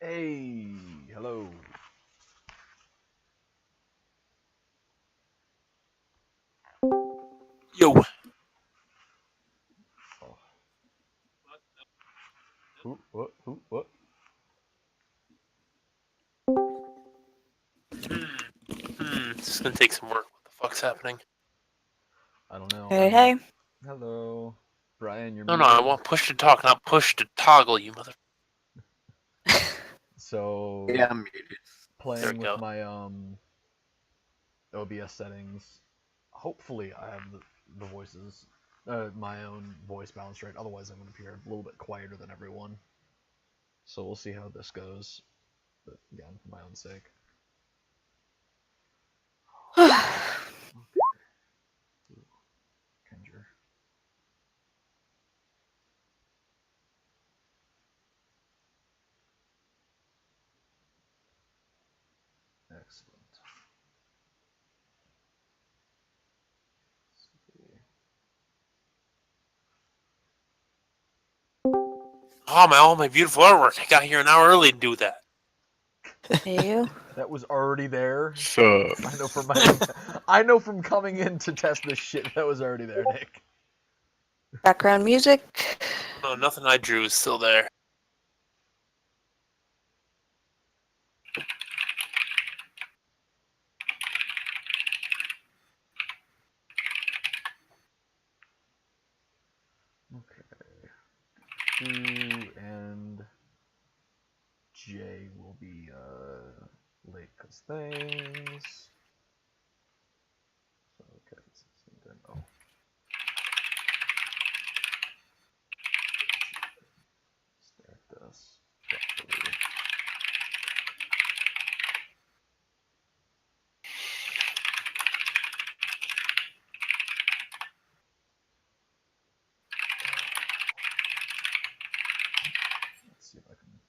Hey, hello. Yo, Oh, who, what, who, what? this is gonna take some work. What the fuck's happening? I don't know. Hey, hey. Hello, Brian. You're No, I muted. want push to talk, not push to toggle, you mother. So, Yeah, I'm muted. There playing we with go. my OBS settings. Hopefully, I have the voices, my own voice balanced right. Otherwise, I'm gonna appear a little bit quieter than everyone. So we'll see how this goes. But again, for my own sake. Okay. Kendra. Excellent. All my beautiful artwork. I got here an hour early to do that. Hey, you. That was already there. Sup? I know from my, I know from coming in to test this shit that was already there, Nick. Background music. No, nothing I drew is still there. Okay. Sue and Jay will be late because things. So okay, then oh. Start this properly. Let's see if I can.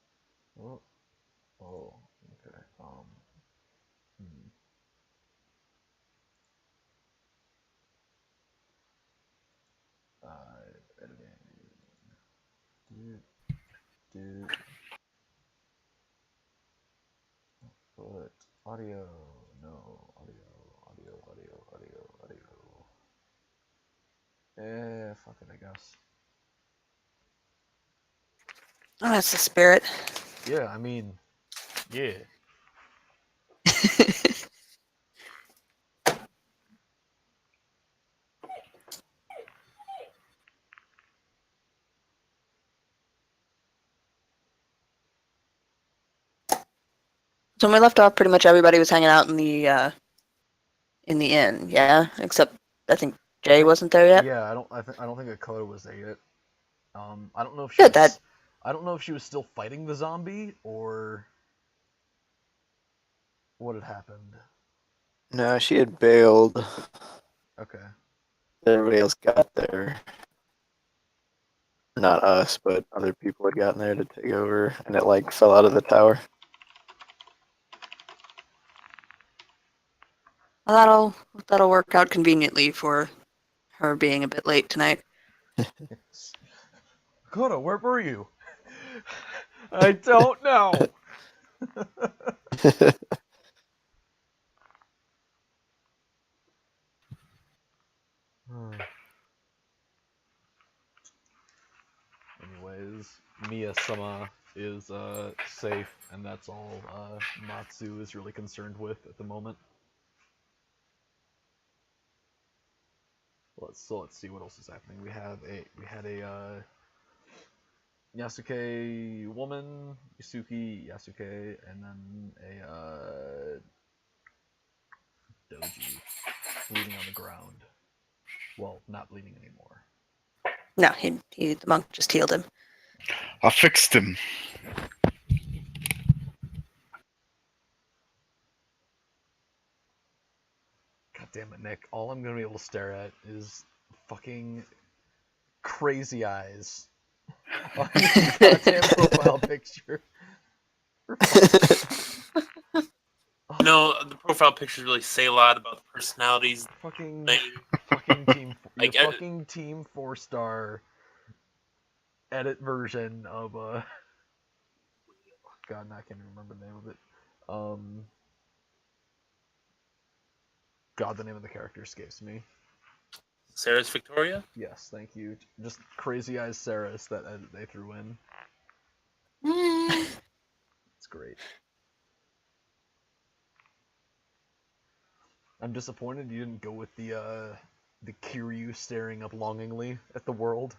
Oh, oh, okay. Hmm. Editing. Do, do, put audio. No, audio. Fuck it, I guess. Oh, that's the spirit. Yeah, I mean, yeah. So when we left off, pretty much everybody was hanging out in the inn, yeah? Except I think I Jay think, wasn't there yet. yeah, I don't think Dakota was there yet. I don't know if she Good, that was. I don't know if she was still fighting the zombie or what had happened. No, she had bailed. Okay. Everybody else got there. Not us, but other people had gotten there to take over, and it like fell out of the tower. well, that'll work out conveniently for her being a bit late tonight. Dakota, where were you? I don't know. Anyways, Mia-sama is safe, and that's all Matsu is really concerned with at the moment. Let's see what else is happening. We had a Yasuke woman, Yusuke Yasuke, and then a Doji bleeding on the ground. Well, not bleeding anymore. No, the monk just healed him. I fixed him. God damn it, Nick. All I'm gonna be able to stare at is fucking crazy eyes on your goddamn profile picture. No, the profile pictures really say a lot about the personalities. Fucking, Name. fucking team, your Like, fucking team 4-star edit version of God, now I can't even remember the name of it. God, the name of the character escapes me. Sarah's Victoria? Yes, thank you. Just Crazy Eyes Saris that they threw in. It's great. I'm disappointed you didn't go with the Kiryu staring up longingly at the world.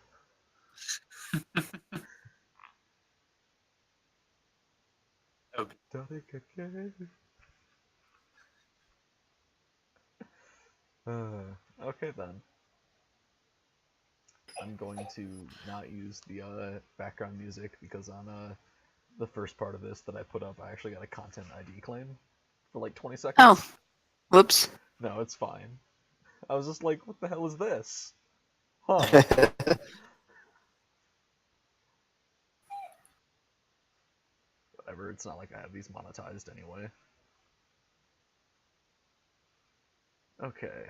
Okay. Okay then. I'm going to not use the background music because on the first part of this that I put up, I actually got a content ID claim for like 20 seconds. Oh, whoops. No, it's fine. I was just like, what the hell is this? Huh. Whatever, it's not like I have these monetized anyway. Okay.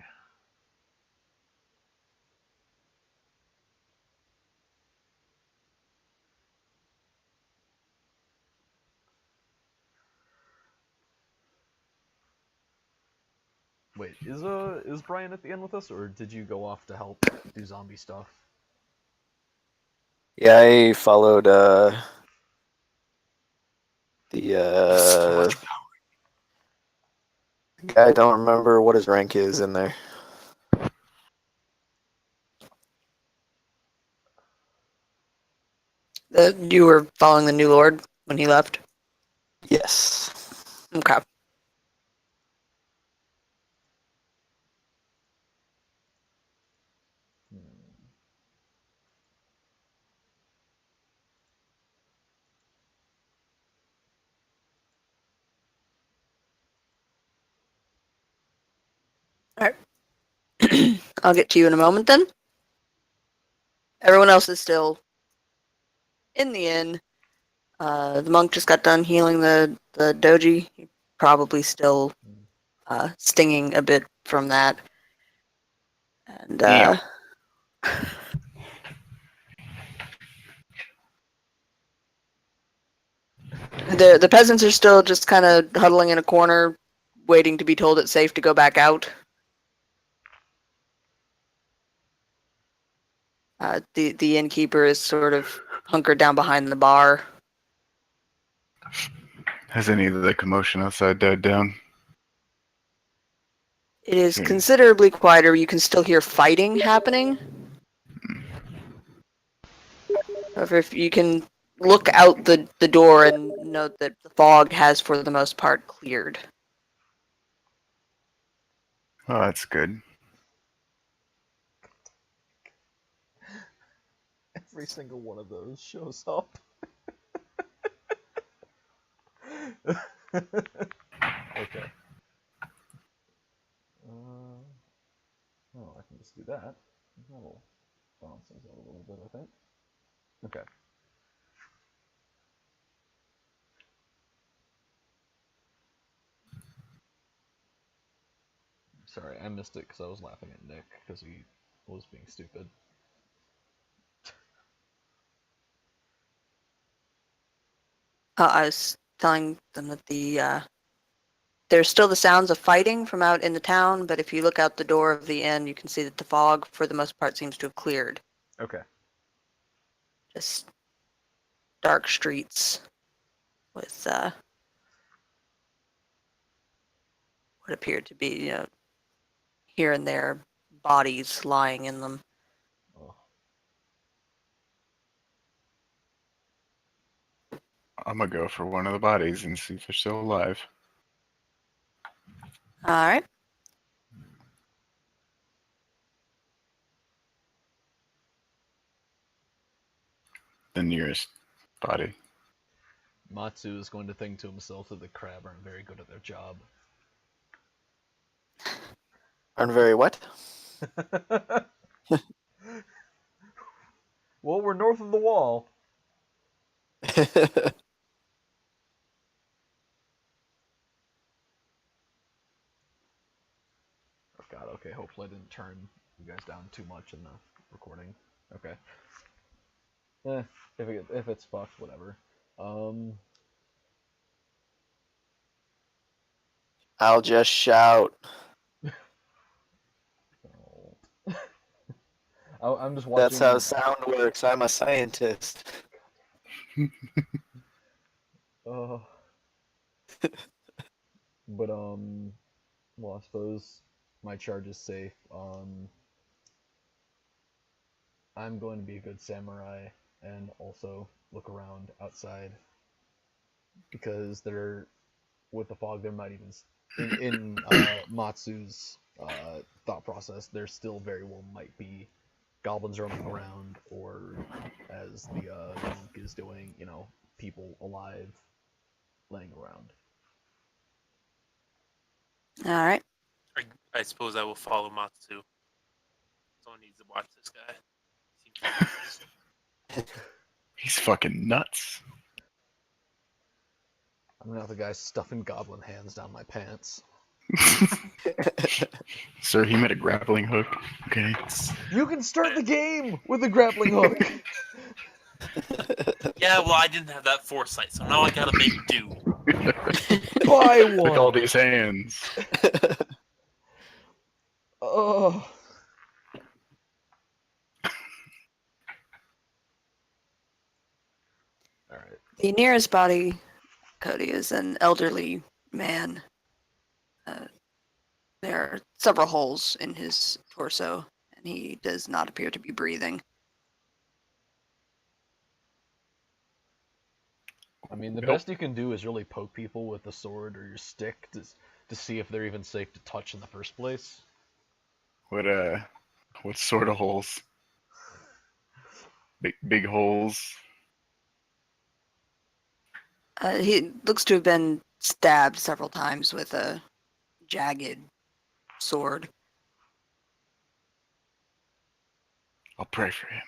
Wait, is Brian at the end with us, or did you go off to help do zombie stuff? Yeah, I followed the So much power. guy. I don't remember what his rank is in there. You were following the new lord when he left? Yes. Okay. Alright. I'll get to you in a moment then. Everyone else is still in the inn. The monk just got done healing the doji. He probably still stinging a bit from that. And Yeah. the peasants are still just kind of huddling in a corner, waiting to be told it's safe to go back out. The innkeeper is sort of hunkered down behind the bar. Has any of the commotion outside died down? It is Hmm. considerably quieter. You can still hear fighting happening. However, if you can look out the door and note that the fog has, for the most part, cleared. Oh, that's good. Every single one of those shows up. Okay. Oh, I can just do that. That'll balance things out a little bit, I think. Okay. Sorry, I missed it because I was laughing at Nick because he was being stupid. I was telling them that there's still the sounds of fighting from out in the town, but if you look out the door of the inn, you can see that the fog, for the most part, seems to have cleared. Okay. Just dark streets with what appeared to be, here and there bodies lying in them. Oh. I'm gonna go for one of the bodies and see if they're still alive. All right. The nearest body. Matsu is going to think to himself that the crab aren't very good at their job. Aren't very what? Well, we're north of the wall. Oh god, okay, hopefully I didn't turn you guys down too much in the recording. Okay. If it's fucked, whatever. I'll just shout. I'm just watching. That's how sound works. I'm a scientist. Uh, but well, I suppose my charge is safe. I'm going to be a good samurai and also look around outside because with the fog there might even in Matsu's thought process there still very well might be goblins roaming around, or as the monk is doing, people alive laying around. All right. I suppose I will follow Matsu. Someone needs to watch this guy. Seems dangerous. He's fucking nuts. I'm gonna have the guy stuffing goblin hands down my pants. Sir, he made a grappling hook. Okay. You can start the game with a grappling hook. Yeah, well, I didn't have that foresight, so now I gotta make do. Buy Look at all one. these hands. Oh. All right. The nearest body, Cody, is an elderly man. There are several holes in his torso, and he does not appear to be breathing. I mean, the Well, best you can do is really poke people with the sword or your stick to see if they're even safe to touch in the first place. what sort of holes? Big holes. He looks to have been stabbed several times with a jagged sword. I'll pray for him.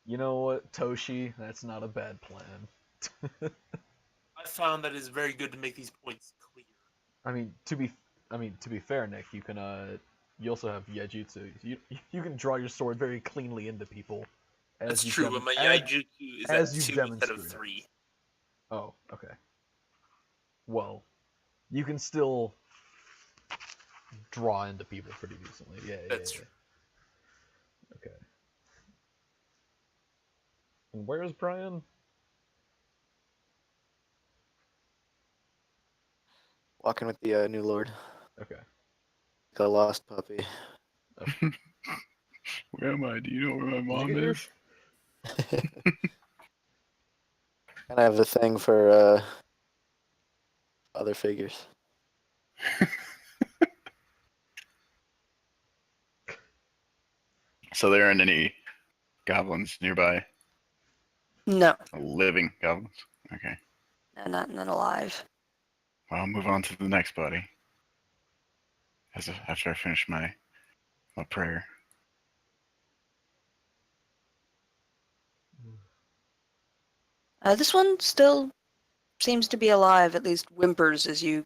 You know what, Toshi? That's not a bad plan. I found that it's very good to make these points clear. I mean, to be fair, Nick, you can you also have Yejutsu. You can draw your sword very cleanly into people. That's you've true, but my as- Yaijutsu is as at you've 2 instead of demonstrated. 3. Oh, okay. Well, you can still draw into people pretty decently. Yeah. That's true. Okay. And where's Brian? Walking with the new lord. Okay. The lost puppy. Where am I? Do you know where my mom get here? is? And I have a thing for other figures. So there aren't any goblins nearby. No, Living goblins. Okay. none alive. Well, I'll move on to the next body. After I finish my prayer. This one still seems to be alive, at least whimpers as you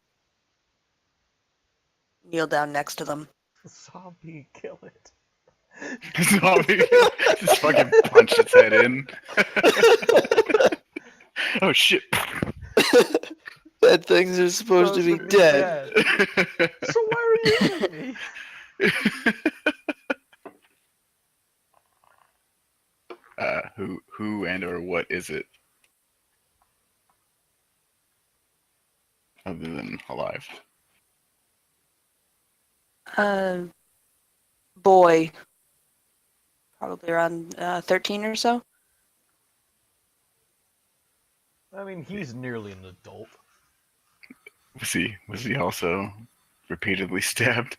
kneel down next to them. Zombie, kill it. Zombie just fucking punch its head in. Oh shit. That things are supposed to be dead. So why are you killing me? Who and or what is it? Other than alive. Boy, probably around 13 or so. I mean, he's nearly an adult. Was he also repeatedly stabbed?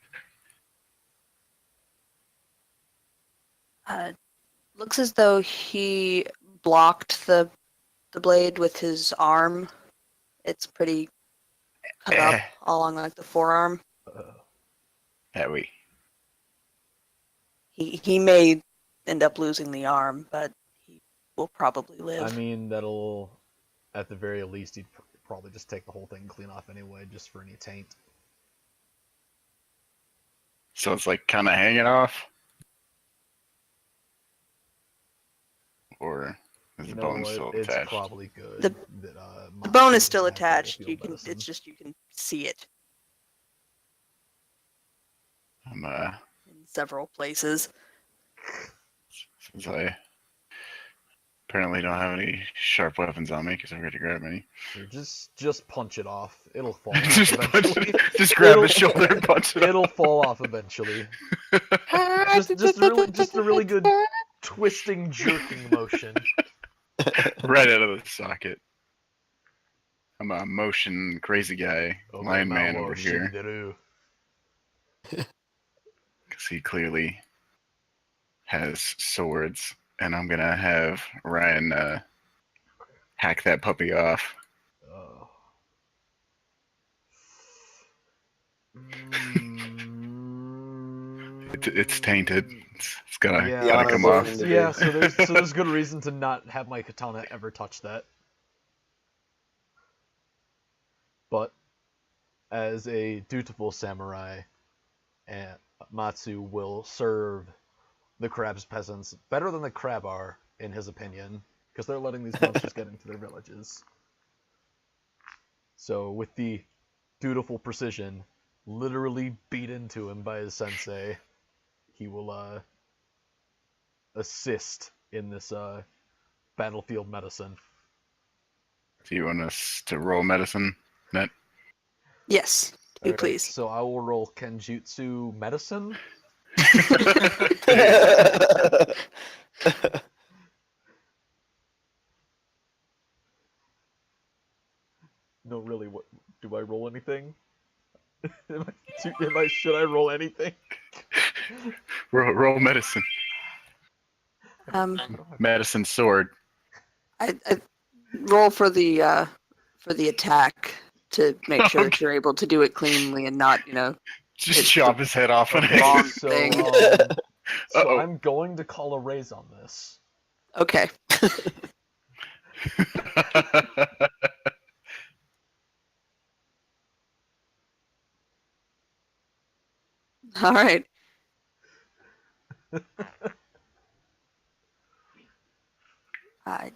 Looks as though he blocked the blade with his arm. It's pretty cut up along like the forearm. That way. He may end up losing the arm, but he will probably live. I mean, that'll, at the very least, he'd probably just take the whole thing clean off anyway, just for any taint. So it's like kind of hanging off. or is You the know bone what? still It's attached? probably good The- that The bone is Matsu still doesn't have attached. battlefield You can. medicine. It's just you can see it I'm in several places. since I apparently don't have any sharp weapons on me because I forgot to grab any. Here, just punch it off. It'll fall off just eventually. just grab It'll- the shoulder and punch it. It'll fall off eventually. Just a really good twisting, jerking motion. Right out of the socket. I'm a motion crazy guy, lion man over here, Shinderu. because he clearly has swords, and I'm gonna have Ryan hack that puppy off. Oh. It's tainted. It's gotta Yeah, gotta come off. Yeah, so there's good reason to not have my katana ever touch that. But as a dutiful samurai, Matsu will serve the crab's peasants better than the crab are, in his opinion, because they're letting these monsters get into their villages. So with the dutiful precision, literally beat into him by his sensei, he will assist in this battlefield medicine. Do you want us to roll medicine, Net? Yes, do Alright, please. So I will roll Kenjutsu medicine. No, really, what do I roll anything? Should I roll anything? Roll medicine. Um, Medicine sword. I roll for the attack to make sure that Okay. you're able to do it cleanly and not, Just It's chop the his head off. Okay, wrong so, thing. So Uh-oh. I'm going to call a raise on this. Okay. All right. I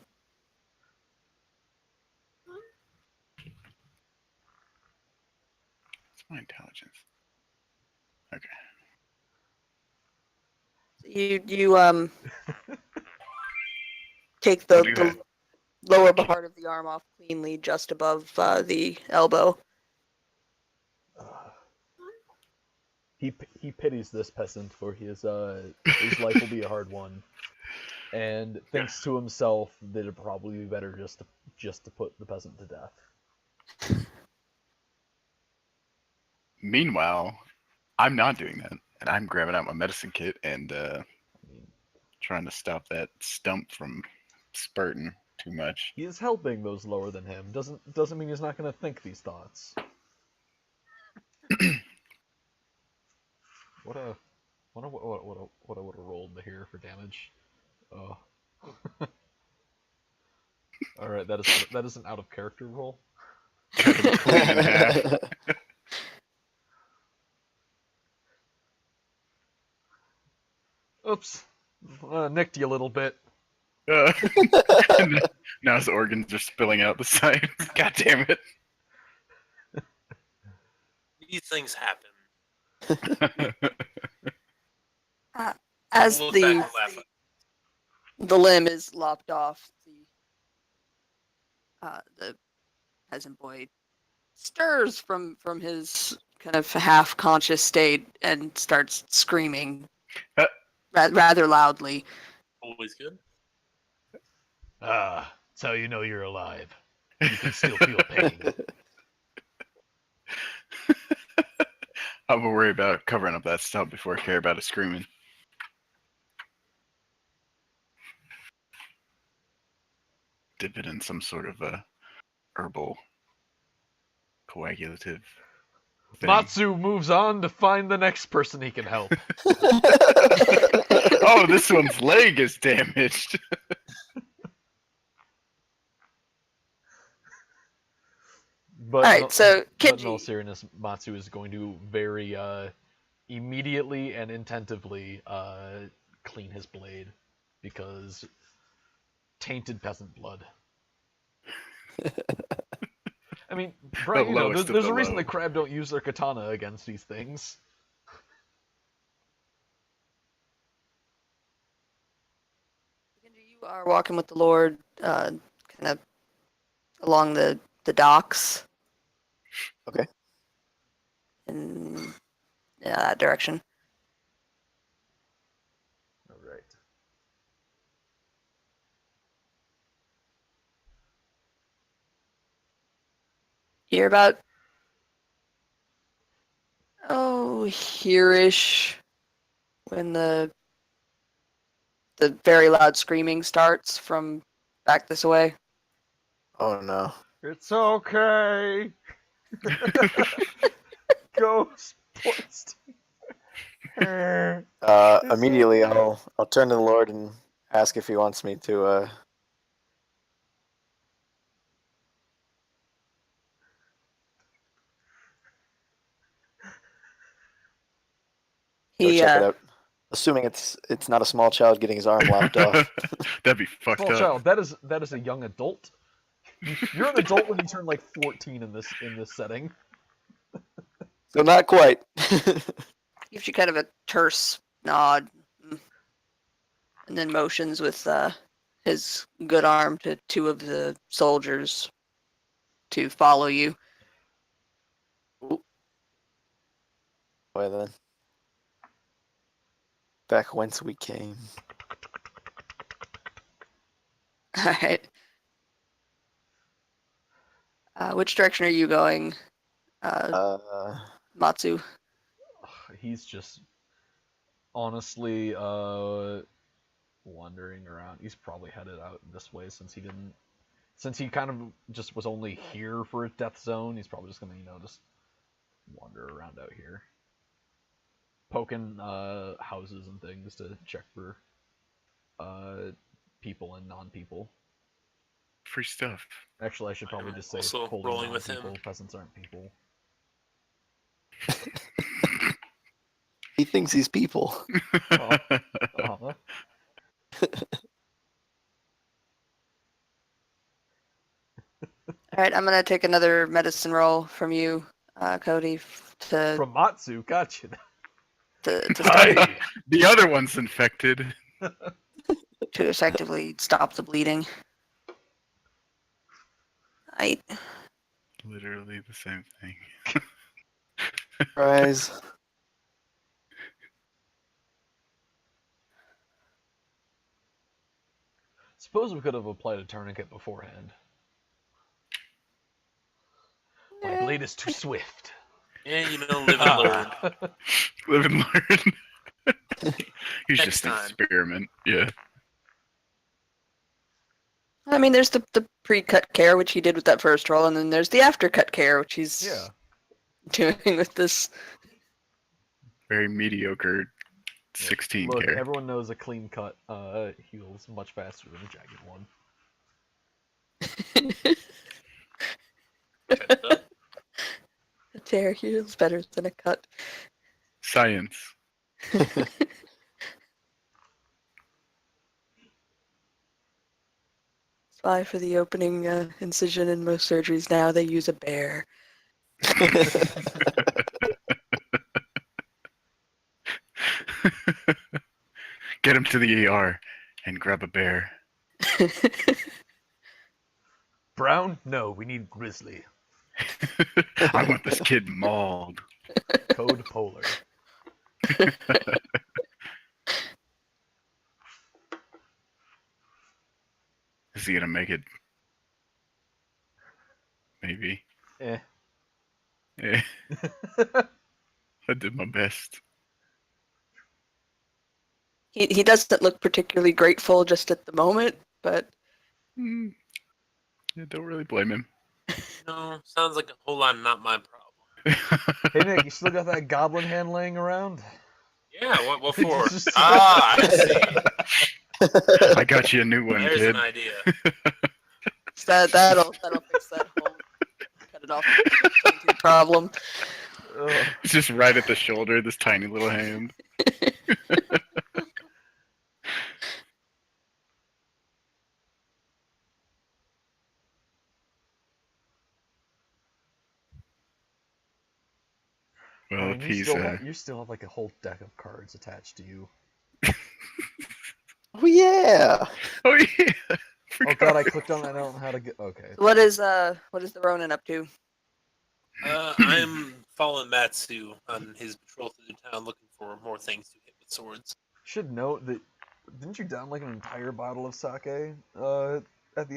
It's my intelligence. Okay. you take I'll do the that. lower part of the arm off cleanly, just above the elbow. He pities this peasant, for his life will be a hard one, and thinks to himself that it'd probably be better just to put the peasant to death. Meanwhile, I'm not doing that, and I'm grabbing out my medicine kit and trying to stop that stump from spurting too much. He is helping those lower than him. Doesn't mean he's not going to think these thoughts. What I would have rolled here for damage. Oh. All right, that is an out of character roll. Clean in half. Oops, nicked you a little bit. Now his organs are spilling out the side. God damn it. These things happen. As We'll look back the and laugh. the limb is lopped off, the peasant boy stirs from his kind of half conscious state and starts screaming rather loudly. Always good. Ah, it's how you know you're alive. You can still feel pain. I'm gonna worry about covering up that stump before I care about it screaming. Dip it in some sort of herbal coagulative thing. Matsu moves on to find the next person he can help. Oh, this one's leg is damaged. But Alright, so but in all Kenji, seriousness, Matsu is going to very immediately and intentively clean his blade, because, tainted peasant blood. I mean, The Brian, you know, lowest of there's the a reason low. the crab don't use their katana against these things. You are walking with the Lord, kind of along the docks. Okay. In that direction. All right. You're about here-ish when the very loud screaming starts from back this way. Oh no. It's okay. Ghost points. It's Immediately okay. I'll turn to the Lord and ask if he wants me to go He check it out. Assuming it's not a small child getting his arm lopped off. That'd be fucked Small up. child. That is a young adult. You're an adult when you turn like 14 in this setting. So not quite. gives you kind of a terse nod, and then motions with his good arm to two of the soldiers to follow you. Why then? Back whence we came. All right. Which direction are you going, Matsu? He's just honestly wandering around. He's probably headed out this way since he kind of just was only here for a death zone. He's probably just gonna, just wander around out here, poking houses and things to check for people and non-people. Free stuff. Actually, I should probably I'm just say also wholly rolling with him. non-people. Peasants aren't people. He thinks he's people. Uh-huh. All right, I'm gonna take another medicine roll from you, Cody, to From Matsu, gotcha. start Aye. The other one's infected. to effectively stop the bleeding. I Literally the same thing. Surprise. Suppose we could have applied a tourniquet beforehand. My blade is too swift. Yeah, live and learn. Live and learn. He's Next just an time. experiment. Yeah. I mean, there's the pre-cut care, which he did with that first roll, and then there's the after-cut care, which he's doing with this. Very mediocre 16 Look, care. everyone knows a clean cut heals much faster than a jagged one. A tear heals better than a cut. Science. That's why for the opening incision in most surgeries now, they use a bear. Get him to the ER and grab a bear. Brown? No, we need grizzly. I want this kid mauled. Code polar. Is he gonna make it? Maybe. Eh. Eh. I did my best. He doesn't look particularly grateful just at the moment, but Yeah, don't really blame him. No, sounds like a whole lot not my problem. Hey Nick, you still got that goblin hand laying around? Yeah, what for? Just- I see. I got you a new one, There's kid. an idea. that'll fix that whole cut it off problem. Ugh. It's just right at the shoulder, this tiny little hand. he's you still have like a whole deck of cards attached to you. Oh yeah. Oh yeah. Oh Forgot god, I about clicked on that. I don't know how to get. Okay. What is the Ronin up to? I'm following Matsu on his patrol through the town, looking for more things to hit with swords. Should note that didn't you down like an entire bottle of sake at the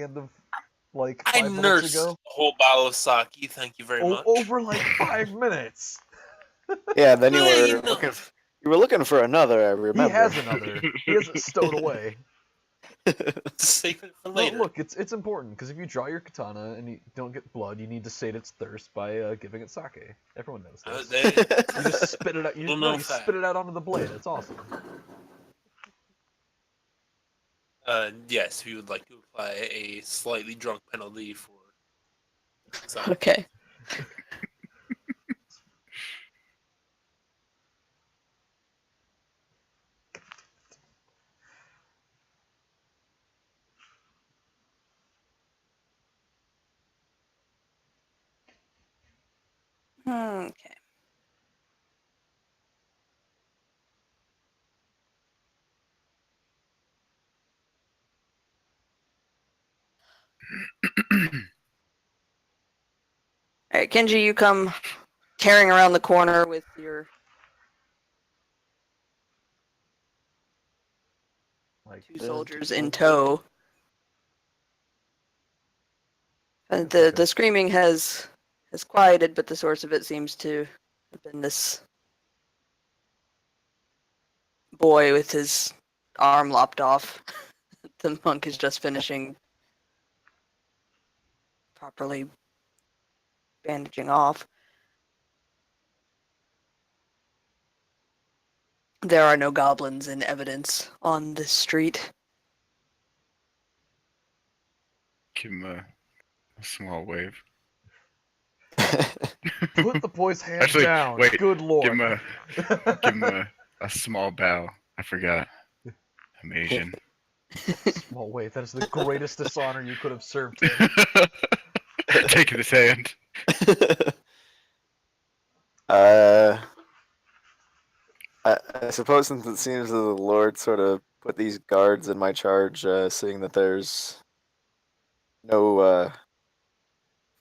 end of like I 5 minutes nursed ago? a whole bottle of sake. Thank you very much. Over like 5 minutes. Yeah. Then you Well, were you know. looking. You were looking for another. I remember. He has another. He has it stowed away. Save it for No, later. look, it's important because if you draw your katana and you don't get blood, you need to sate its thirst by giving it sake. Everyone knows this. You just spit it out. You spit it out onto the blade. It's awesome. Yes, we would like to apply a slightly drunk penalty for. Okay. Okay. All right, Kenji, you come tearing around the corner with your Like two soldiers in tow. And the screaming has quieted, but the source of it seems to have been this boy with his arm lopped off. The monk is just finishing properly bandaging off. There are no goblins in evidence on this street. Give him a small wave. Put the boy's hand Actually, down. wait, Good lord. Give him a small bow. I forgot. I'm Asian. Small wave. That is the greatest dishonor you could have served him. Taking his hand. I suppose since it seems that the Lord sort of put these guards in my charge, seeing that there's no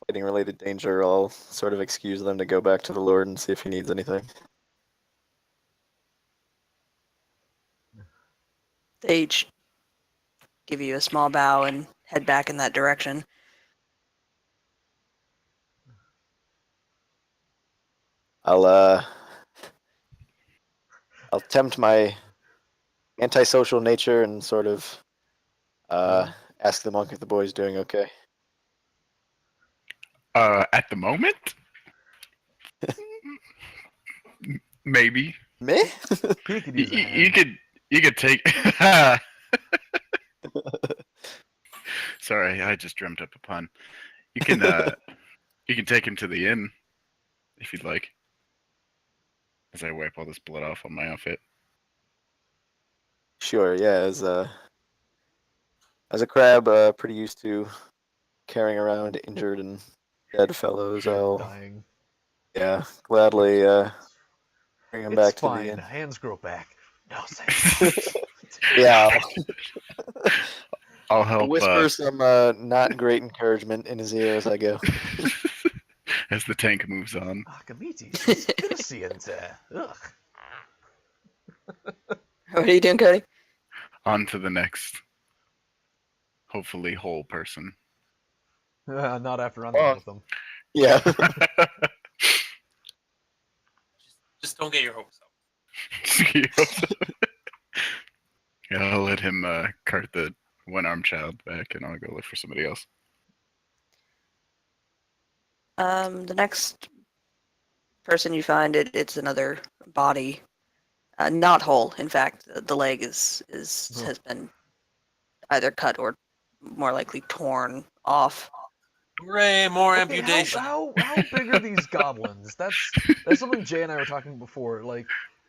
fighting related danger, I'll sort of excuse them to go back to the Lord and see if he needs anything. They each give you a small bow and head back in that direction. I'll tempt my antisocial nature and sort of ask the monk if the boy's doing okay. At the moment? Maybe. Me? He could use a You hand. could take. Sorry, I just dreamt up a pun. You can take him to the inn if you'd like. As I wipe all this blood off on my outfit. Sure, yeah, as a crab, pretty used to carrying around injured and dead fellows, I'll Dying. gladly bring him It's back fine. to the inn. Hands grow back. No sense. Yeah, I'll I'll help whisper some not great encouragement in his ear as I go. as the tank moves on. Akamites. Good to see you there. Ugh. What are you doing, Cody? On to the next, hopefully whole person. Not after I'm done with them. Yeah. Just don't get your hopes up. Yeah, I'll let him cart the one-armed child back, and I'll go look for somebody else. The next person you find, it's another body, not whole. In fact, the leg has been either cut or more likely torn off. Hooray, more Okay, amputation. how big are these goblins? That's something Jay and I were talking before. Like,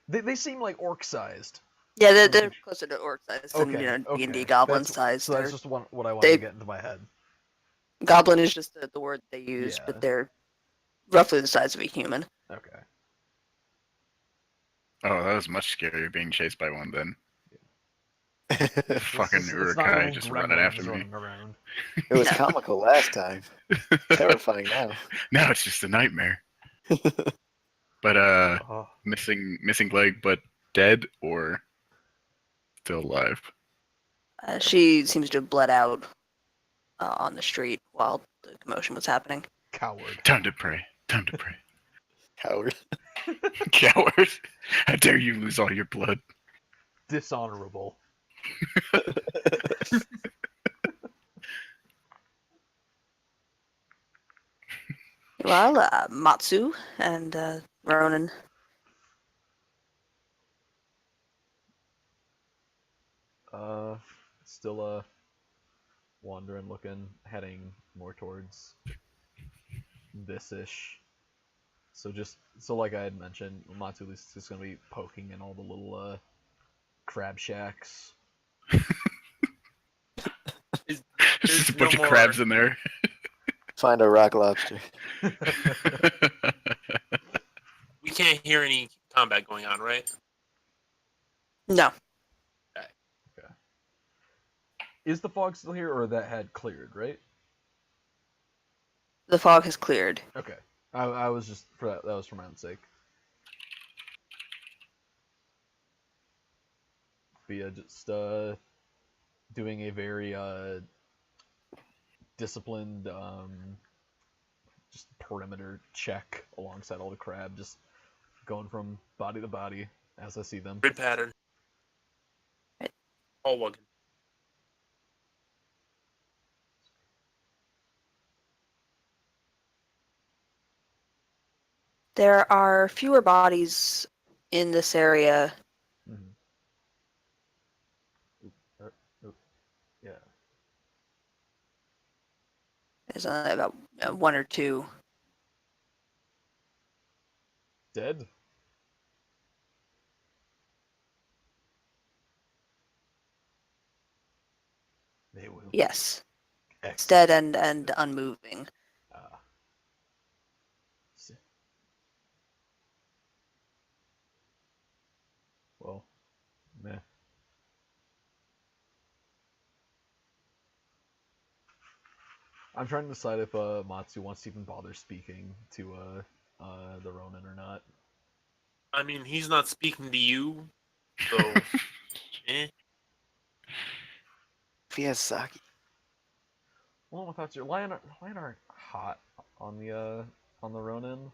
they seem like orc sized. Yeah, they're closer to orc size than Okay, D&D goblin That's- size. So that's just what I wanted they- to get into my head. Goblin is just the word they use, Yeah. but they're roughly the size of a human. Okay. Oh, that was much scarier being chased by one then. It Fucking It's not Urukai little just running after gremlins me. running around. was No. comical last time. Terrifying now. Now it's just a nightmare. But Oh, missing leg, but dead or still alive. She seems to have bled out on the street while the commotion was happening. coward. Time to pray. Time to pray. Coward. Coward! How dare you lose all your blood? Dishonorable. Well, Matsu and Ronan. Still wandering, looking, heading more towards this-ish. So like I had mentioned, Matsu is just gonna be poking in all the little crab shacks. Is- There's just a no bunch of more- crabs in there. Find a rock lobster. We can't hear any combat going on, right? No, Is the fog still here, or that had cleared, right? the fog has cleared. Okay. I was just for that was for my own sake. But yeah, just doing a very disciplined just perimeter check alongside all the crab, just going from body to body as I see them. Grid pattern. Right. All wagon. There are fewer bodies in this area. Mm-hmm. Yeah. There's only about one or two. Dead? They will. Yes, it's Excellent. dead and unmoving. Ah. Well, meh. I'm trying to decide if Matsu wants to even bother speaking to the Ronin or not. I mean, he's not speaking to you, so eh. If he has sake. Well, my thoughts are Lion aren't hot on the Ronin,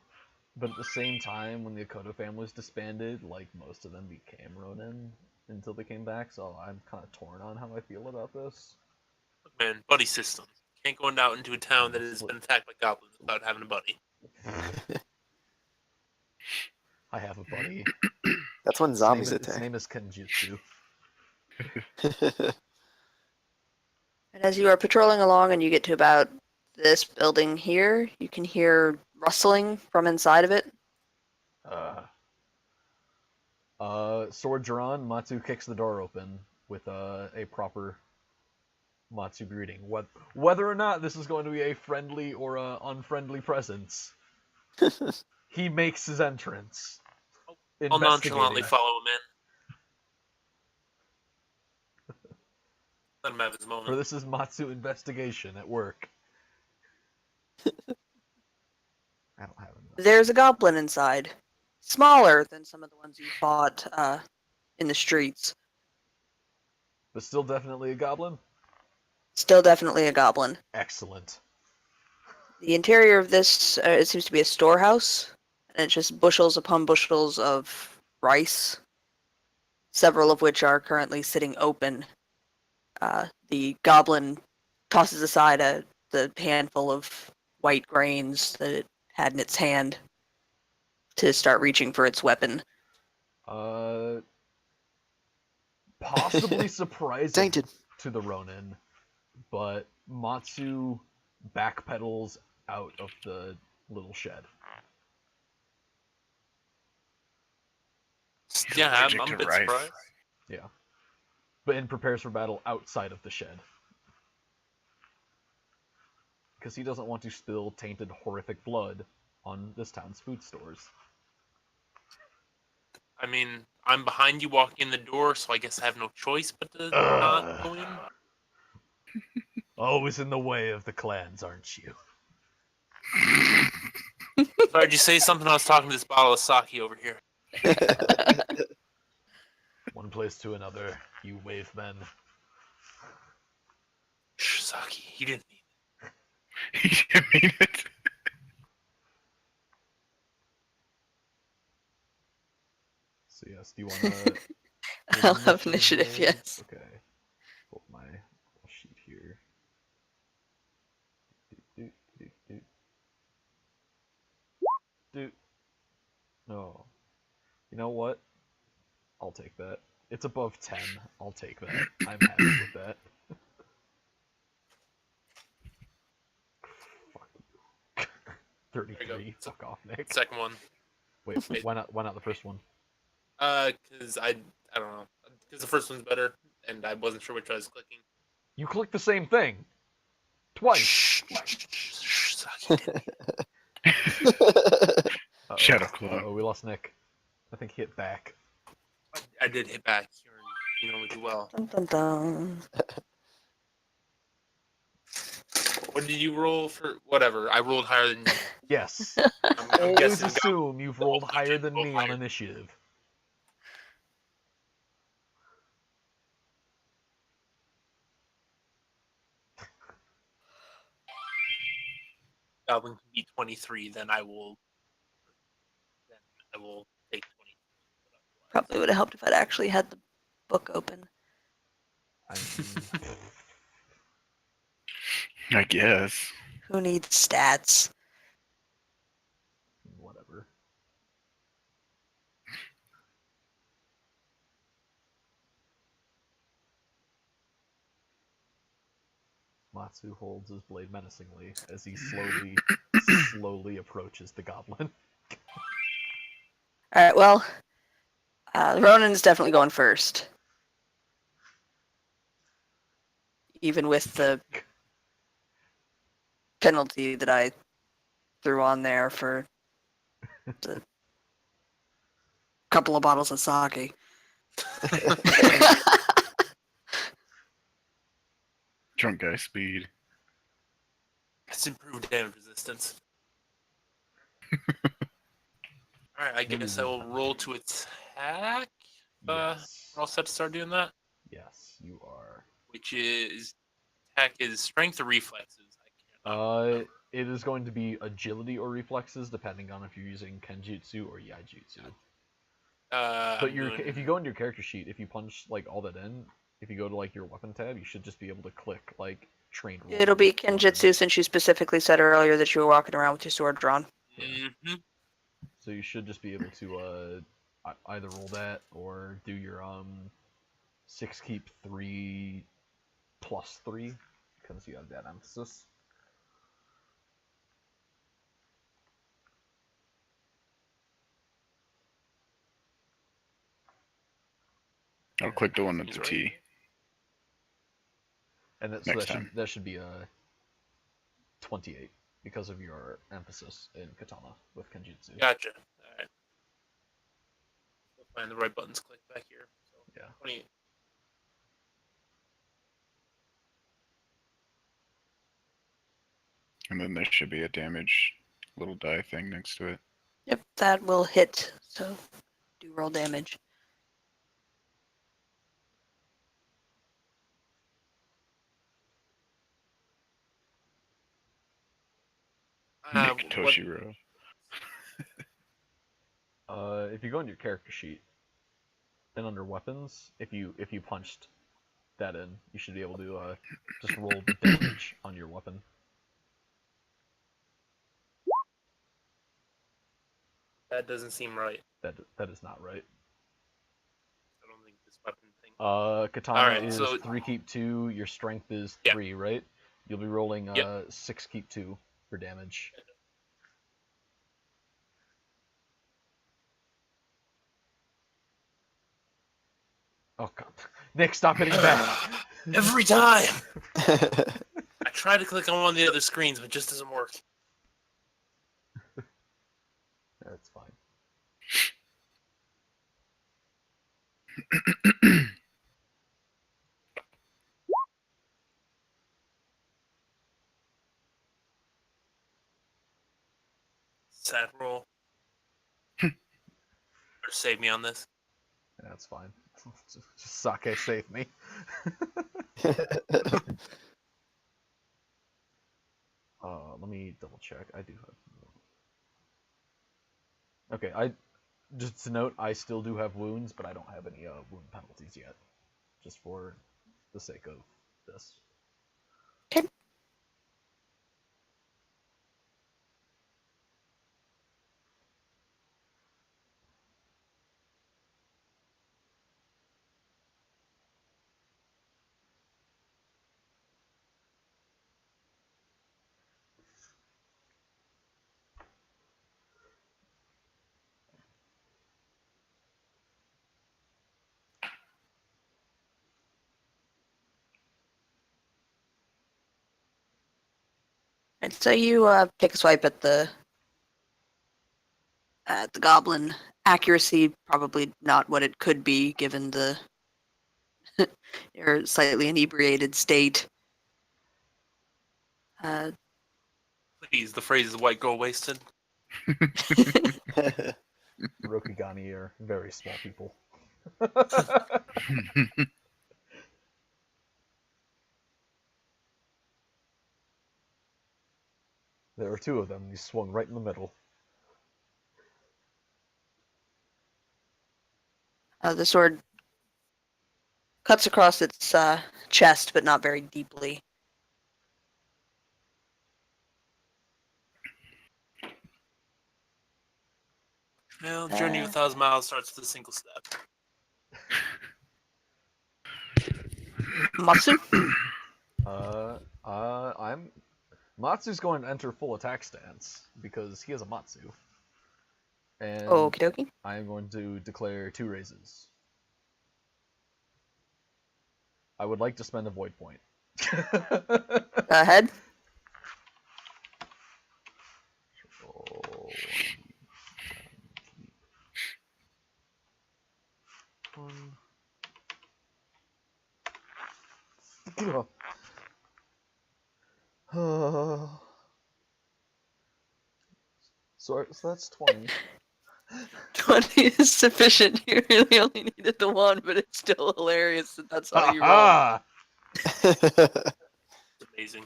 but at the same time, when the Akoto family's disbanded, like most of them became Ronin until they came back. So I'm kind of torn on how I feel about this. Look, man, buddy system. Can't go out into a town that has been attacked by goblins without having a buddy. I have a buddy. That's when zombies Its name is Kenjutsu. attack. And as you are patrolling along and you get to about this building here, you can hear rustling from inside of it. Sword drawn, Matsu kicks the door open with a proper Matsu greeting. Whether or not this is going to be a friendly or a unfriendly presence, he makes his entrance. I'll nonchalantly Investigating. follow him in. Let him have his For moment. this is Matsu investigation at work. I don't have enough. There's a goblin inside, smaller than some of the ones you fought in the streets. But still definitely a goblin? Still definitely a goblin. Excellent. The interior of this, it seems to be a storehouse, and it's just bushels upon bushels of rice, several of which are currently sitting open. The goblin tosses aside the handful of white grains that it had in its hand to start reaching for its weapon. Possibly surprising Tainted. to the Ronin, but Matsu backpedals out of the little shed. Still Yeah, allergic I'm to a bit rice. surprised. Yeah. But and prepares for battle outside of the shed. Because he doesn't want to spill tainted, horrific blood on this town's food stores. I mean, I'm behind you walking in the door, so I guess I have no choice but to not go in. Always in the way of the clans, aren't you? Sorry, did you say something? I was talking to this bottle of sake over here. One place to another, you wave men. Shh, sake, you didn't mean He didn't mean it. So yes, do you want to? I'll have initiative, yes. Okay. Pull up my little sheet here. Do, do, do, do. No. You know what? I'll take that. It's above 10. I'll take that. I'm happy with that. Fuck you. 33. Fuck off, Nick. Second one. Wait, why not the first one? Because I don't know. Because the first one's better, and I wasn't sure which I was clicking. You clicked the same thing. Twice. Shh, sake. Uh-oh. Shadow Claw. Oh, we lost Nick. I think he hit back. I did hit back. You normally do well. Dun, dun, dun. What did you roll for? Whatever. I rolled higher than you. Yes. I'm Always guessing. assume you've rolled Both higher than both me on higher. initiative. Goblin can be 23, then I will take 20. Probably would have helped if I'd actually had the book open. I mean, I guess. Who needs stats? whatever. Matsu holds his blade menacingly as he slowly approaches the goblin. Alright, well, Ronan's definitely going first. Even with the penalty that I threw on there for the couple of bottles of sake. Drunk guy speed. It's improved damage resistance. Alright, I guess I will roll to attack. Yes. We're all set to start doing that. Yes, you are. Which is attack is strength or reflexes. I can't. It is going to be agility or reflexes, depending on if you're using Kenjutsu or Yaijutsu. But if you go into your character sheet, if you punch like all that in, if you go to like your weapon tab, you should just be able to click like trained. It'll be Kenjutsu since you specifically said earlier that you were walking around with your sword drawn. Mm-hmm. So you should just be able to either roll that or do your 6 keep 3 plus 3 because you have that emphasis. I'll click the one with the He's T. And that, so Next that time. should be 28 because of your emphasis in katana with Kenjutsu. Gotcha. Alright. We'll find the right buttons click back here. So, Yeah. 28. And then there should be a damage little die thing next to it. Yep, that will hit. So do roll damage. Nick Toshiro. If you go into your character sheet, then under weapons, if you punched that in, you should be able to just roll the damage on your weapon. That doesn't seem right. That is not right. I don't think this weapon thing. Katana Alright, is so- 3 keep 2. Your strength is Yeah. 3, right? You'll be rolling Yep. 6 keep 2 for damage. Oh god, Nick, stop hitting back. Every time! I try to click on one of the other screens, but it just doesn't work. That's fine. Sad roll. Or save me on this. Yeah, that's fine. Just Sake save me. Let me double check. I do have. Okay, just to note, I still do have wounds, but I don't have any wound penalties yet. Just for the sake of this. Okay. And so you take a swipe at the goblin. Accuracy probably not what it could be given the your slightly inebriated state. Please, the phrase is white girl wasted. Rokugani are very small people. There were two of them, and he swung right in the middle. The sword cuts across its chest, but not very deeply. Well, journey of 1,000 miles starts with a single step. Matsu? Matsu's going to enter full attack stance because he has a Matsu. And Okie dokie. I am going to declare 2 raises. I would like to spend a void point. Go ahead. So that's 20. 20 is sufficient. You really only needed the 1, but it's still hilarious that that's all you roll. Ha It's amazing.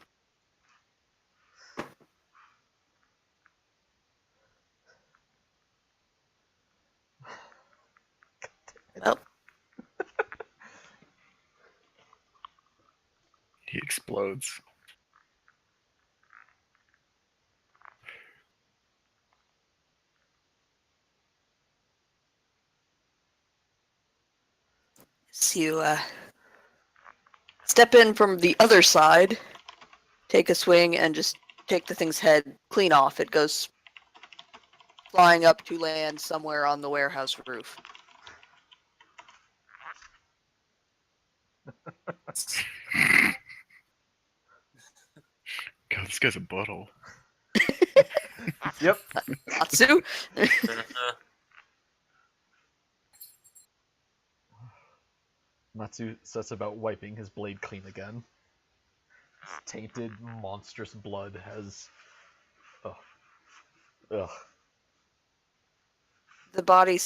Well, He explodes. so you step in from the other side, take a swing, and just take the thing's head clean off. It goes flying up to land somewhere on the warehouse roof. God, this guy's a butthole. Yep. Matsu? Matsu sets about wiping his blade clean again. Tainted, monstrous blood has. Ugh. The body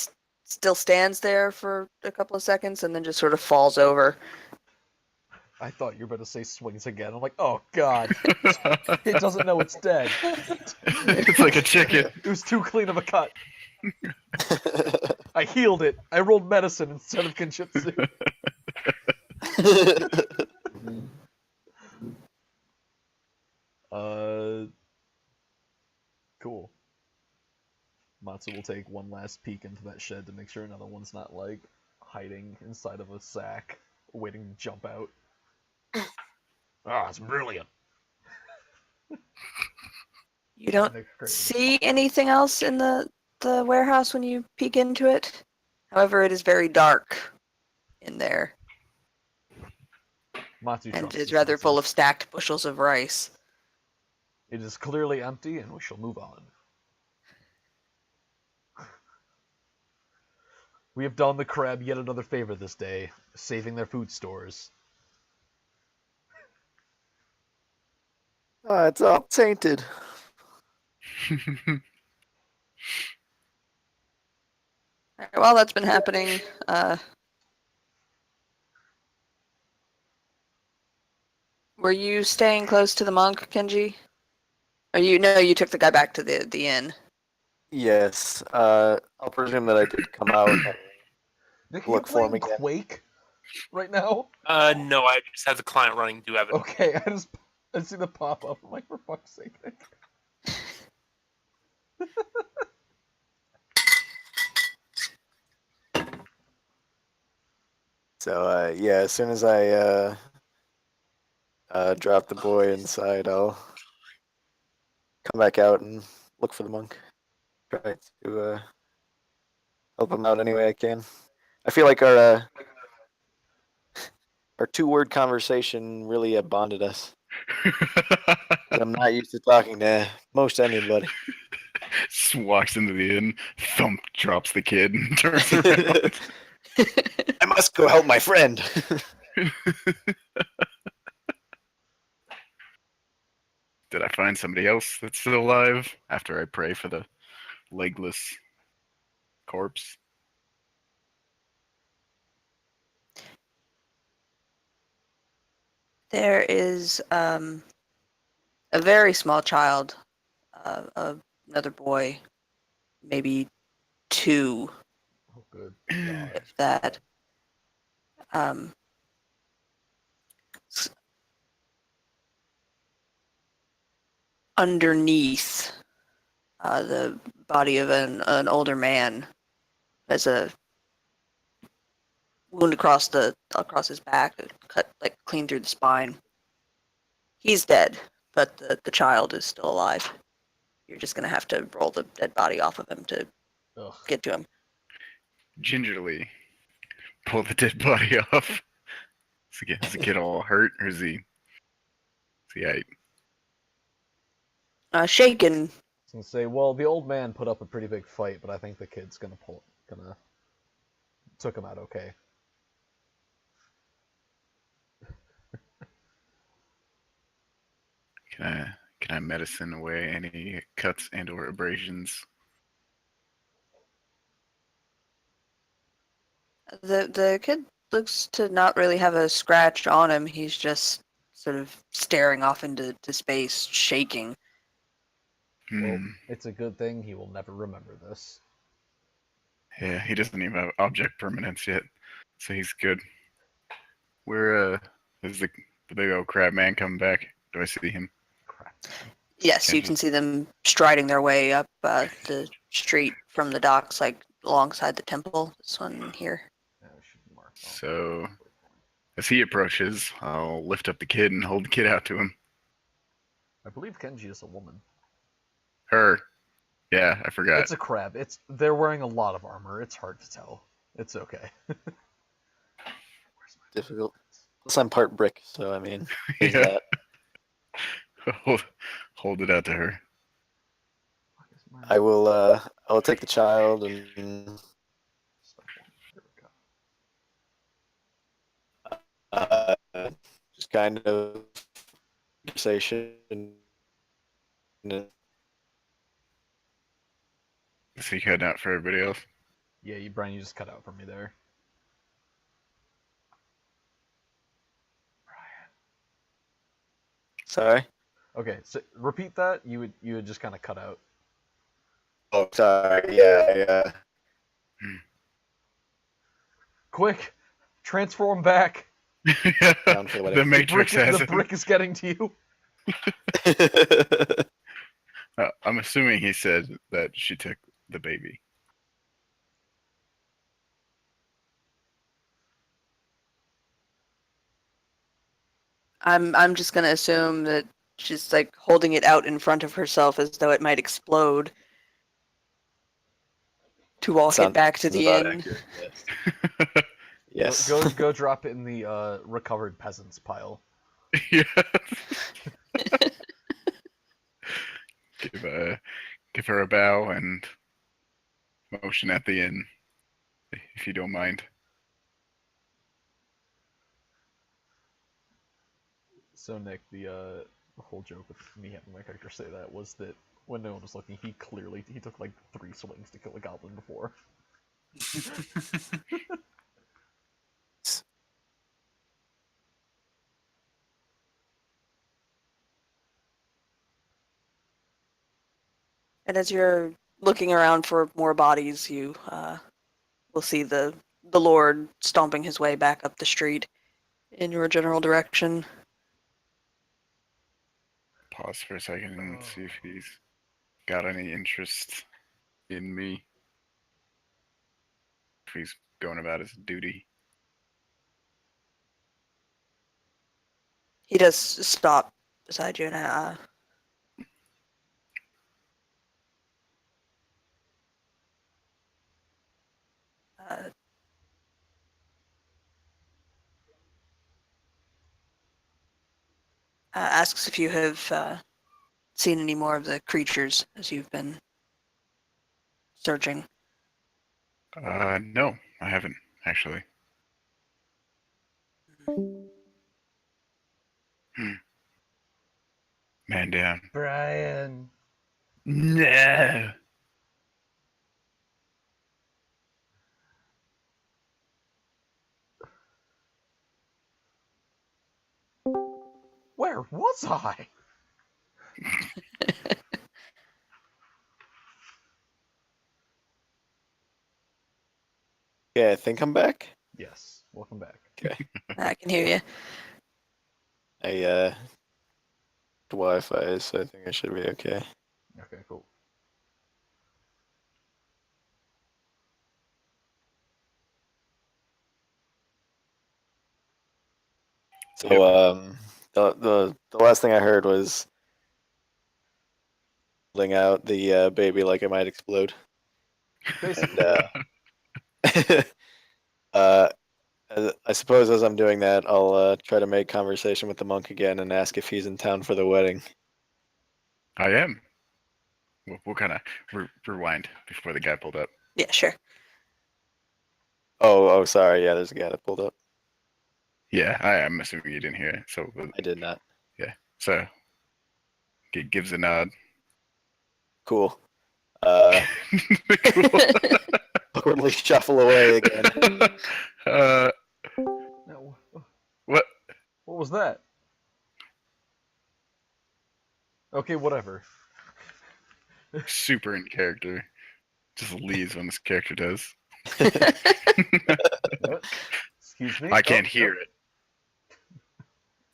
still stands there for a couple of seconds and then just sort of falls over. I thought you were about to say swings again. I'm like, oh god. It doesn't know it's dead. It's like a chicken. It was too clean of a cut. I healed it. I rolled medicine instead of Kenshitsu. Cool. Matsu will take one last peek into that shed to make sure another one's not, like, hiding inside of a sack, waiting to jump out. Ah, it's brilliant. You don't see anything else in the warehouse when you peek into it. However, it is very dark in there. Matsu And trusts it is his rather full of senses. stacked bushels of rice. It is clearly empty, and we shall move on. We have done the crab yet another favor this day, saving their food stores. It's all tainted. Alright, while that's been happening, were you staying close to the monk, Kenji? Or you took the guy back to the inn. Yes. I'll presume that I did come out and Nick, look for him playing again. Quake right now? No, I just have the client running. Do have it. Okay, I see the pop up. I'm like, for fuck's sake, Nick. So yeah, as soon as I drop the boy inside, I'll come back out and look for the monk. Try to help him out any way I can. I feel like our 2-word conversation really bonded us. I'm not used to talking to most anybody. Just walks into the inn, thump, drops the kid, and turns around. I must go help my friend. Did I find somebody else that's still alive after I pray for the legless corpse? There is a very small child, another boy, maybe 2, Oh, good. if that. Underneath the body of an older man, has a wound across his back, cut like clean through the spine. He's dead, but the child is still alive. You're just gonna have to roll the dead body off of him to Ugh. get to him. Gingerly pull the dead body off. Is the kid all hurt, or is he aight? Shaken. I was gonna say, well, the old man put up a pretty big fight, but I think the kid's gonna took him out okay. Can I medicine away any cuts and or abrasions? The kid looks to not really have a scratch on him. He's just sort of staring off into space, shaking. Well, it's a good thing he will never remember this. Yeah, he doesn't even have object permanence yet, so he's good. Where is the big old crab man coming back? Do I see him? Crap. Yes, you can see them striding their way up the street from the docks, like alongside the temple. This one here. Yeah, I should mark off. So, as he approaches, I'll lift up the kid and hold the kid out to him. I believe Kenji is a woman. Her. Yeah, I forgot. It's a crab. They're wearing a lot of armor. It's hard to tell. It's okay. Difficult. Plus, I'm part brick, so I mean, there's Yeah. that. Hold it out to her. I will take the child and There we go. just kind of conversation. Is he cutting out for everybody else? Yeah, Brian, you just cut out for me there. Sorry. Okay, so repeat that. You would just kind of cut out. Oh, sorry. Yeah. Quick, transform back. Down for The whatever. Matrix has The him. brick is getting to you. I'm assuming he said that she took the baby. I'm just gonna assume that she's like holding it out in front of herself as though it might explode to walk it back to the about inn. accurate, yes. Yes. Go drop it in the recovered peasants pile. Yeah. Give her a bow and motion at the inn. if you don't mind. So Nick, the whole joke with me having my character say that was that when no one was looking, he took like 3 swings to kill a goblin before. And as you're looking around for more bodies, you will see the Lord stomping his way back up the street in your general direction. Pause for a second and see if he's got any interest in me. If he's going about his duty. He does stop beside you and uh, asks if you have seen any more of the creatures as you've been searching. No, I haven't, actually. Man down. Brian. No. Where was I? Yeah, I think I'm back. Yes. Welcome back. Okay. I can hear you. I Wi-Fi, so I think I should be okay. Okay, cool. So Yep. the last thing I heard was holding out the baby like it might explode. Basically, And, yeah. I suppose as I'm doing that, I'll try to make conversation with the monk again and ask if he's in town for the wedding. I am. We'll kind of rewind before the guy pulled up. Yeah, sure. Oh, sorry. Yeah, there's a guy that pulled up. Yeah, I'm assuming you didn't hear it. So I did not. yeah, so gives a nod. Cool. Cool. Awkwardly shuffle away again. No. What? What was that? Okay, whatever. Super in character. Just leaves when this character does. What? Excuse me? I can't Oh, hear nope.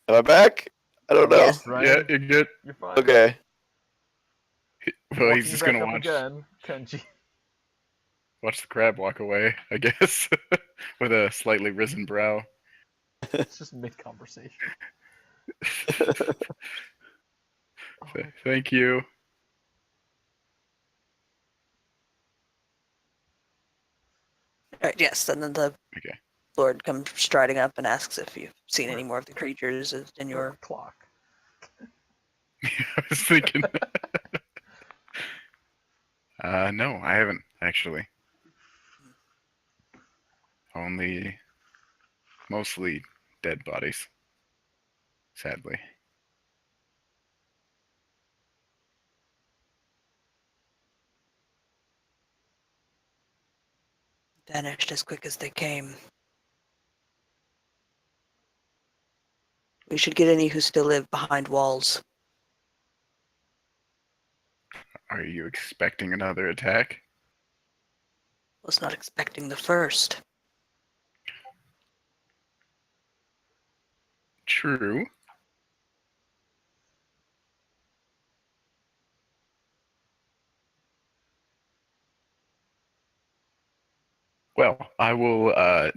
Am I back? I don't know. Yes. Ryan, it. Yeah, you're good. you're fine. Okay. Well, he's Walking just back gonna up watch again, Kenji. watch the crab walk away, I guess, with a slightly risen brow. It's just mid-conversation. Thank you. All right, yes, and then the Okay. Lord comes striding up and asks if you've seen any Where? more of the creatures in Your your... clock. I was thinking. No, I haven't actually. Only mostly dead bodies. Sadly. Vanished as quick as they came. We should get any who still live behind walls. Are you expecting another attack? Was not expecting the first. True. Well, I will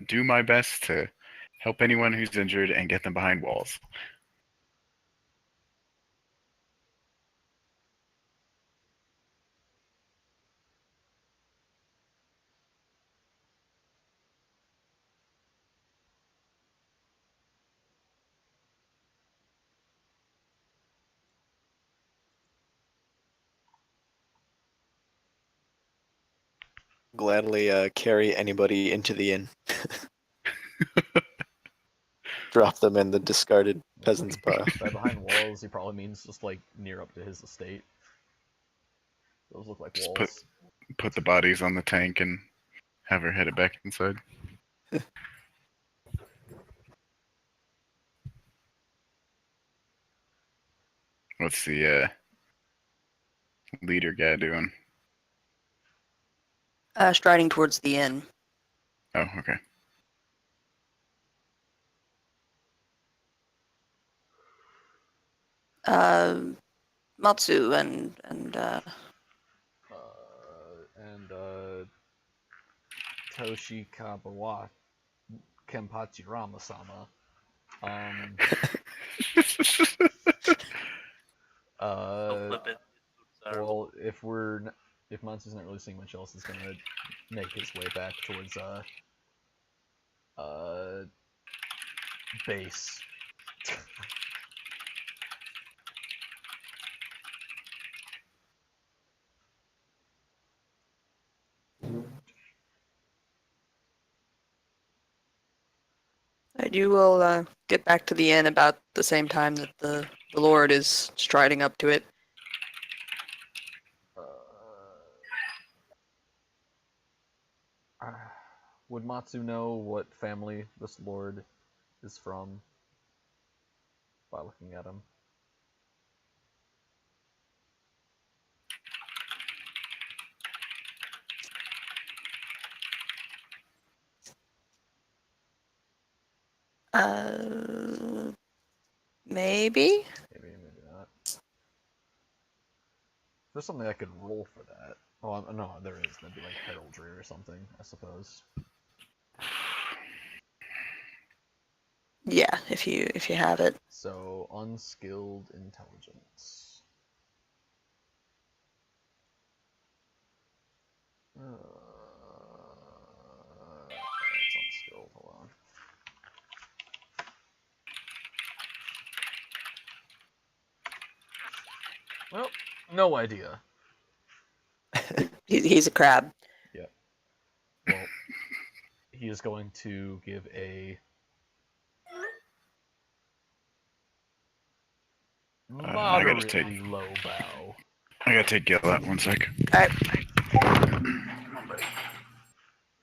do my best to help anyone who's injured and get them behind walls. gladly carry anybody into the inn. Drop them in the discarded peasant's bar. By behind walls, he probably means just like near up to his estate. Those look like Just walls. put the bodies on the tank and have her headed back inside. What's the leader guy doing? Striding towards the inn. Oh, okay. Matsu and Toshi Kabawa Kenpachi Ramasama. Don't flip it. Well, if Matsu's not really seeing much else, he's gonna make his way back towards base. You will get back to the inn about the same time that the Lord is striding up to it. Would Matsu know what family this lord is from by looking at him? Maybe? Maybe not. There's something I could roll for that. Oh, no, there is. That'd be like heraldry or something, I suppose. Yeah, if you have it. So, unskilled intelligence. It's unskilled, hold on. Well, no idea. He's a crab. Yep. Well, he is going to give a moderately low bow. I gotta take Gil out 1 sec. Alright.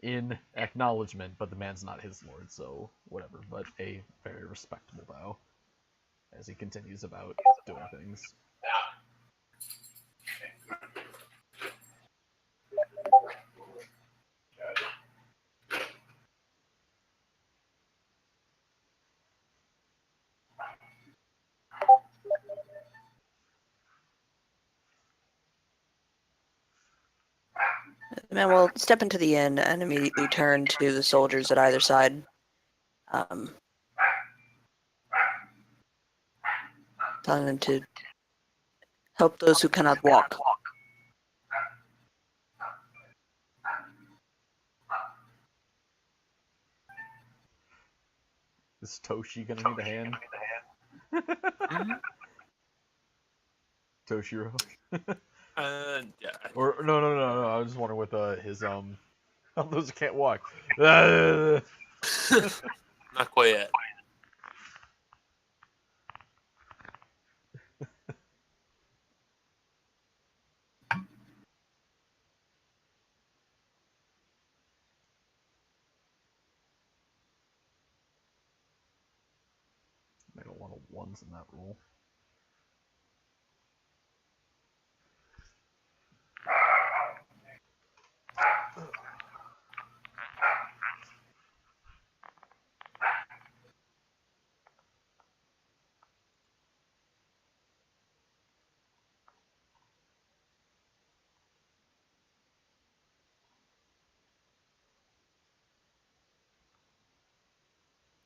In acknowledgement, but the man's not his lord, so whatever. But a very respectable bow as he continues about doing things. The man will step into the inn and immediately turn to the soldiers at either side. Telling them to help those who cannot walk. Is Toshi gonna need a hand? Toshiro? Yeah. Or no. I was just wondering with his those who can't walk. Not quite yet. Made a lot of ones in that roll.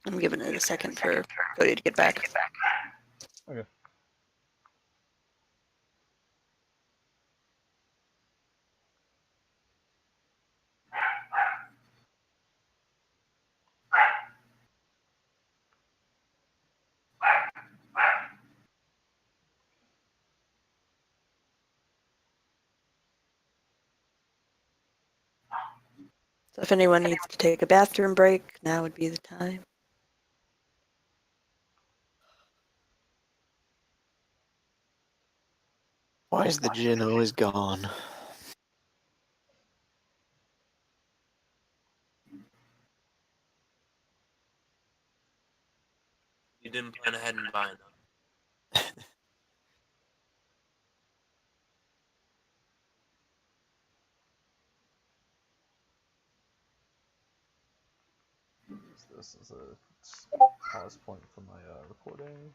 I'm giving it a second for Cody to get back. Okay. So if anyone needs to take a bathroom break, now would be the time. Why is the gin always gone? You didn't plan ahead and buy enough. Use this as a pause point for my recording.